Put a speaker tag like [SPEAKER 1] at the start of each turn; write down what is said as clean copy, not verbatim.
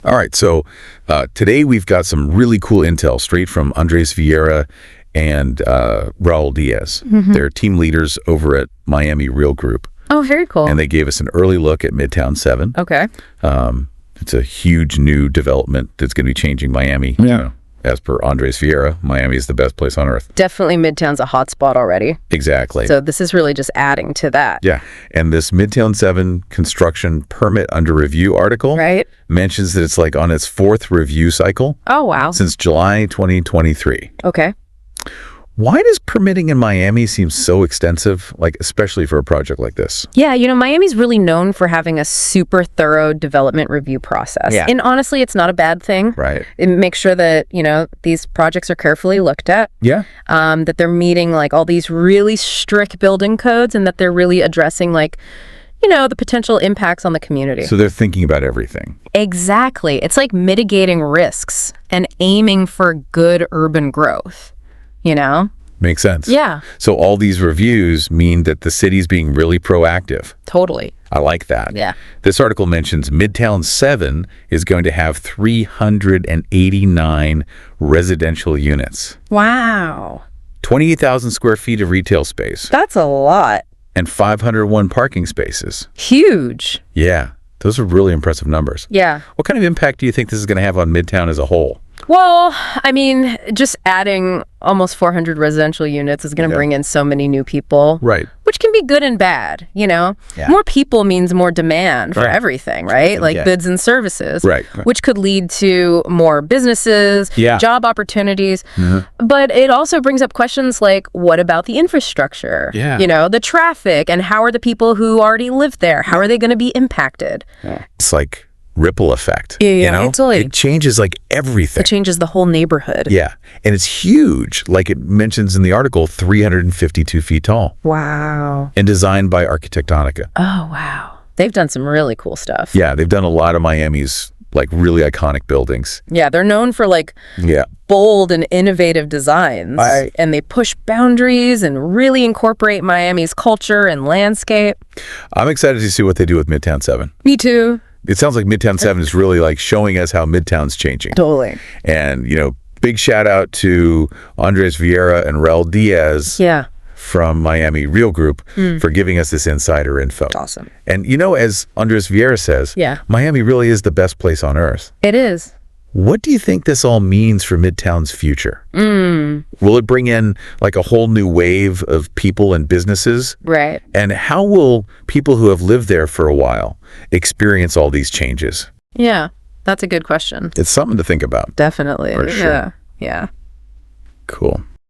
[SPEAKER 1] All right, so today we've got some really cool intel straight from andresvieira and rauldiaz. They're team leaders over at Miami Real Group.
[SPEAKER 2] Oh, very cool.
[SPEAKER 1] And they gave us an early look at Midtown 7.
[SPEAKER 2] Okay.
[SPEAKER 1] It's a huge new development that's going to be changing Miami.
[SPEAKER 3] Yeah.
[SPEAKER 1] You know, as per andresvieira, Miami is the best place on earth.
[SPEAKER 2] Definitely Midtown's a hot spot already.
[SPEAKER 1] Exactly.
[SPEAKER 2] So this is really just adding to that.
[SPEAKER 1] Yeah. And this Midtown 7 construction permit under review article mentions that it's like on its 4th review cycle.
[SPEAKER 2] Oh, wow.
[SPEAKER 1] Since July 2023.
[SPEAKER 2] Okay.
[SPEAKER 1] Why does permitting in Miami seem so extensive, like especially for a project like this?
[SPEAKER 2] Yeah, you know, Miami's really known for having a super thorough development review process.
[SPEAKER 1] Yeah.
[SPEAKER 2] And honestly, it's not a bad thing.
[SPEAKER 1] Right.
[SPEAKER 2] It makes sure that, you know, these projects are carefully looked at.
[SPEAKER 1] Yeah.
[SPEAKER 2] That they're meeting like all these really strict building codes and that they're really addressing like, you know, the potential impacts on the community.
[SPEAKER 1] So they're thinking about everything.
[SPEAKER 2] Exactly. It's like mitigating risks and aiming for good urban growth. You know?
[SPEAKER 1] Makes sense.
[SPEAKER 2] Yeah.
[SPEAKER 1] So all these reviews mean that the city's being really proactive.
[SPEAKER 2] Totally.
[SPEAKER 1] I like that.
[SPEAKER 2] Yeah.
[SPEAKER 1] This article mentions Midtown 7 is going to have 389 residential units.
[SPEAKER 2] Wow.
[SPEAKER 1] 28,000 square feet of retail space.
[SPEAKER 2] That's a lot.
[SPEAKER 1] And 501 parking spaces.
[SPEAKER 2] Huge.
[SPEAKER 1] Yeah. Those are really impressive numbers.
[SPEAKER 2] Yeah.
[SPEAKER 1] What kind of impact do you think this is going to have on Midtown as a whole?
[SPEAKER 2] Well, I mean, just adding almost 400 residential units is going to bring in so many new people.
[SPEAKER 1] Right.
[SPEAKER 2] Which can be good and bad, you know?
[SPEAKER 1] Yeah.
[SPEAKER 2] More people means more demand for everything, right? Like goods and services.
[SPEAKER 1] Right.
[SPEAKER 2] Which could lead to more businesses, job opportunities. But it also brings up questions like, what about the infrastructure?
[SPEAKER 1] Yeah.
[SPEAKER 2] You know, the traffic, and how are the people who already live there? How are they going to be impacted?
[SPEAKER 1] It's like ripple effect.
[SPEAKER 2] Yeah,
[SPEAKER 1] you know?
[SPEAKER 2] totally.
[SPEAKER 1] It changes like everything.
[SPEAKER 2] It changes the whole neighborhood.
[SPEAKER 1] Yeah. And it's huge. Like it mentions in the article, 352 feet tall.
[SPEAKER 2] Wow.
[SPEAKER 1] And designed by Arquitectonica.
[SPEAKER 2] Oh, wow. They've done some really cool stuff.
[SPEAKER 1] Yeah, they've done a lot of Miami's like really iconic buildings.
[SPEAKER 2] Yeah, they're known for like bold and innovative designs. And they push boundaries and really incorporate Miami's culture and landscape.
[SPEAKER 1] I'm excited to see what they do with Midtown 7.
[SPEAKER 2] Me too.
[SPEAKER 1] It sounds like Midtown 7 is really like showing us how Midtown's changing.
[SPEAKER 2] Totally.
[SPEAKER 1] And, you know, big shout out to andresvieira and rauldiaz from Miami Real Group for giving us this insider info.
[SPEAKER 2] Awesome.
[SPEAKER 1] And, you know, as andresvieira says, Miami really is the best place on earth.
[SPEAKER 2] It is.
[SPEAKER 1] What do you think this all means for Midtown's future? Will it bring in like a whole new wave of people and businesses?
[SPEAKER 2] Right.
[SPEAKER 1] And how will people who have lived there for a while experience all these changes?
[SPEAKER 2] Yeah, that's a good question.
[SPEAKER 1] It's something to think about.
[SPEAKER 2] Definitely.
[SPEAKER 1] For sure.
[SPEAKER 2] Yeah.
[SPEAKER 1] Cool.